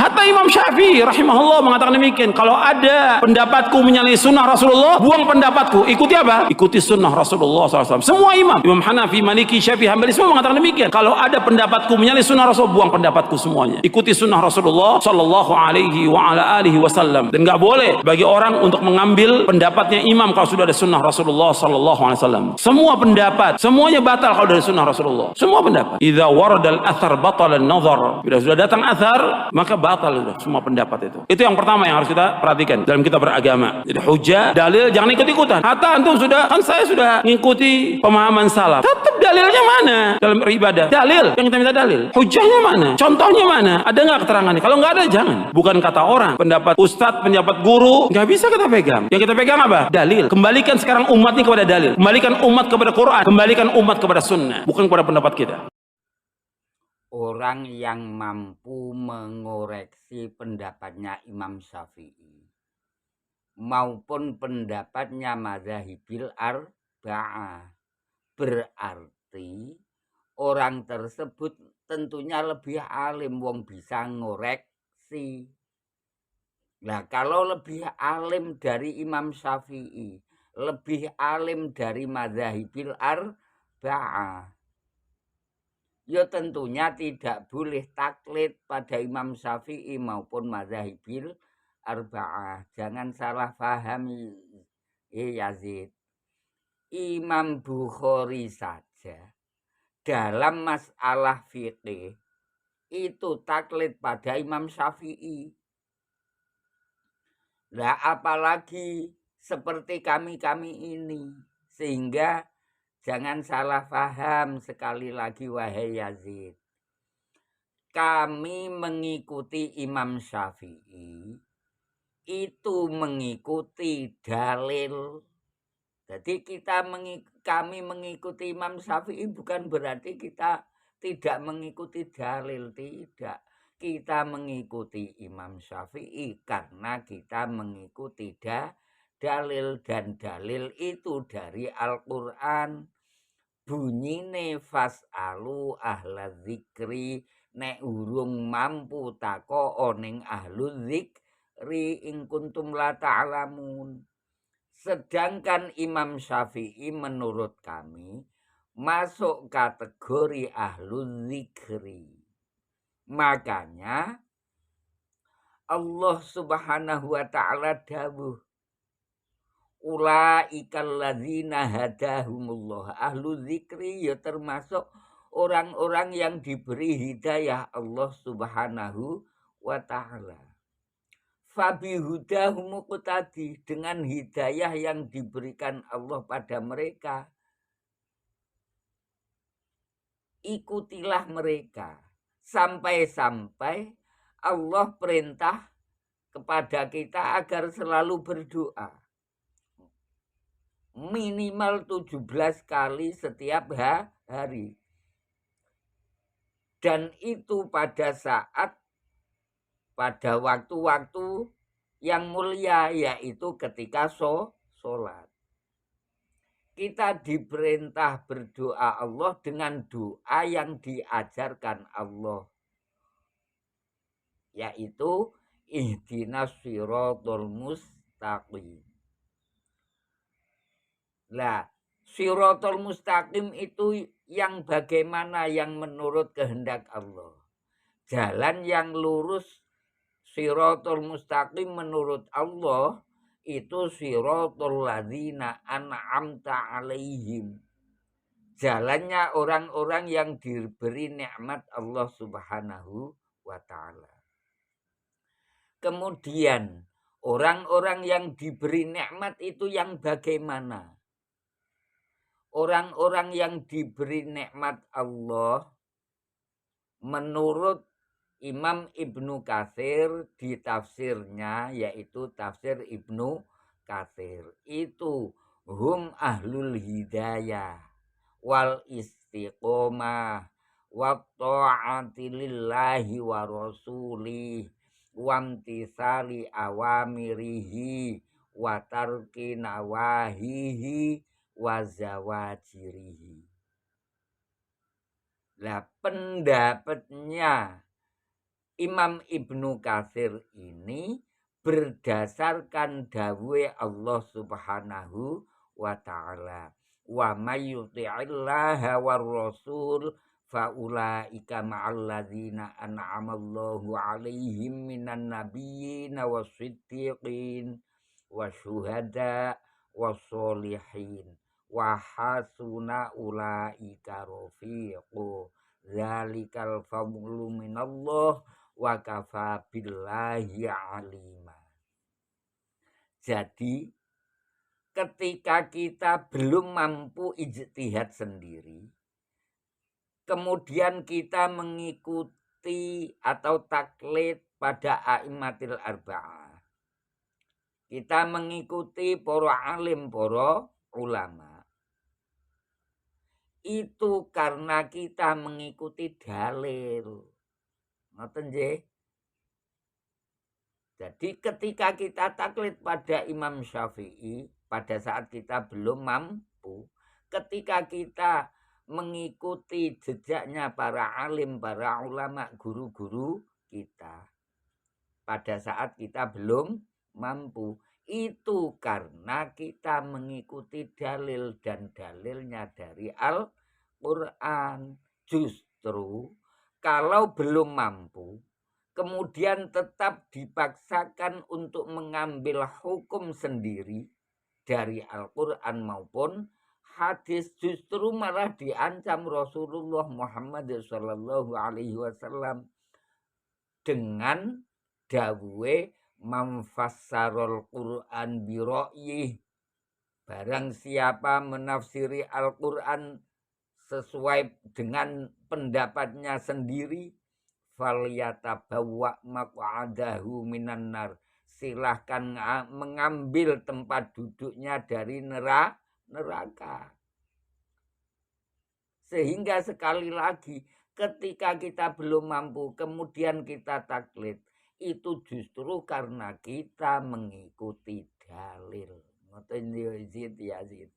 Hatta Imam Syafi'i rahimahullah mengatakan demikian. Kalau ada pendapatku menyalahi sunnah Rasulullah, buang pendapatku. Ikuti apa? Ikuti sunnah Rasulullah SAW. Semua imam, Imam Hanafi, Maliki, Syafi'i, Hambali, semua mengatakan demikian. Kalau ada pendapatku menyalahi sunnah Rasul, buang pendapatku semuanya. Ikuti sunnah Rasulullah Sallallahu Alaihi wa ala alihi Wasallam. Dan nggak boleh bagi orang untuk mengambil pendapatnya imam kalau sudah ada sunnah Rasulullah Sallallahu Alaihi Wasallam. Semua pendapat, semuanya batal kalau dari sunnah Rasulullah. Semua pendapat. Idza waradal athar batal an-nazar. Bila sudah datang athar, maka batal itu semua pendapat itu. Itu yang pertama yang harus kita perhatikan dalam kita beragama. Jadi hujah, dalil jangan ikut-ikutan. Hatta antum sudah, kan saya sudah mengikuti pemahaman salaf. Tetap dalilnya mana dalam beribadah? Dalil yang kita minta dalil. Hujahnya mana? Contohnya mana? Ada nggak keterangannya? Kalau nggak ada jangan. Bukan kata orang, pendapat ustadz, pendapat guru, nggak bisa kita pegang. Yang kita pegang apa? Dalil. Kembalikan sekarang umat ini kepada dalil. Kembalikan umat kepada Quran. Kembalikan umat kepada sunnah. Bukan kepada pendapat kita. Orang yang mampu mengoreksi pendapatnya Imam Syafi'i maupun pendapatnya Madzahibil Arba'ah, berarti orang tersebut tentunya lebih alim, wong bisa ngoreksi. Nah, kalau lebih alim dari Imam Syafi'i, lebih alim dari Madzahibil Arba'ah, ya tentunya tidak boleh taklid pada Imam Syafi'i maupun Madzahibil Arba'ah. Jangan salah pahami Yazid. Imam Bukhari saja dalam masalah fikih itu taklid pada Imam Syafi'i. Lah apalagi seperti kami-kami ini. Sehingga jangan salah paham sekali lagi wahai Yazid. Kami mengikuti Imam Syafi'i itu mengikuti dalil. Jadi kami mengikuti Imam Syafi'i bukan berarti kita tidak mengikuti dalil, tidak. Kita mengikuti Imam Syafi'i karena kita mengikuti dalil, dan dalil itu dari Al-Qur'an. Bunyine fas'alu ahla dzikri, nek urung mampu tako ning ahlu dzikri in kuntum la ta'lamun. Sedangkan Imam Syafi'i menurut kami masuk kategori ahlu dzikri. Makanya Allah Subhanahu wa ta'ala dawuh, ulaikal ladzina hadahumullah. Ahlu dzikri ya termasuk orang-orang yang diberi hidayah Allah Subhanahu wa ta'ala. Fabi hudahum muqtadi, dengan hidayah yang diberikan Allah pada mereka, ikutilah mereka. Sampai-sampai Allah perintah kepada kita agar selalu berdoa. Minimal 17 kali setiap hari. Dan itu pada waktu-waktu yang mulia, yaitu ketika sholat. Kita diperintah berdoa Allah dengan doa yang diajarkan Allah, yaitu ihdinas siratal mustaqim. Lah, siratal mustaqim itu yang bagaimana, yang menurut kehendak Allah. Jalan yang lurus siratal mustaqim menurut Allah itu siratal ladzina an'amta alaihim. Jalannya orang-orang yang diberi nikmat Allah Subhanahu wa ta'ala. Kemudian orang-orang yang diberi nikmat itu yang bagaimana? Orang-orang yang diberi nikmat Allah menurut Imam Ibnu Katsir di tafsirnya, yaitu tafsir Ibnu Katsir, itu hum ahlul hidayah wal istiqomah wa ta'ati lillahi wa rasulih wa imtisali awamirihi wa tarki nawahihi wa zawajirihi. Lah pendapatnya Imam Ibnu Katsir ini berdasarkan dawuhe Allah Subhanahu wa taala. Wa may yuti'illaha war rasul faulaika ma'alladzina an'amallahu 'alaihim minan nabiyyin wasiddiqin wasyuhada wassolihin wa hasuna ulaika rafiqo zalikal fadlu minallah wa kafa billahi alima. Jadi ketika kita belum mampu ijtihad sendiri, kemudian kita mengikuti atau taklid pada a'immatil arba'ah, kita mengikuti para alim, para ulama, itu karena kita mengikuti dalil. Ngoten nggih. Jadi ketika kita taklid pada Imam Syafi'i pada saat kita belum mampu, ketika kita mengikuti jejaknya para alim, para ulama, guru-guru kita pada saat kita belum mampu, itu karena kita mengikuti dalil dan dalilnya dari Al-Quran. Justru kalau belum mampu, kemudian tetap dipaksakan untuk mengambil hukum sendiri dari Al-Quran maupun hadis, justru malah diancam Rasulullah Muhammad SAW dengan dawuhe mamfassarul Quran biro'yih. Barang siapa menafsiri Al-Quran sesuai dengan pendapatnya sendiri, falyatabawwa maq'adahu minan nar, silahkan mengambil tempat duduknya dari neraka. Sehingga sekali lagi ketika kita belum mampu kemudian kita taklid, itu justru karena kita mengikuti dalil. Ngoten ya Yazid.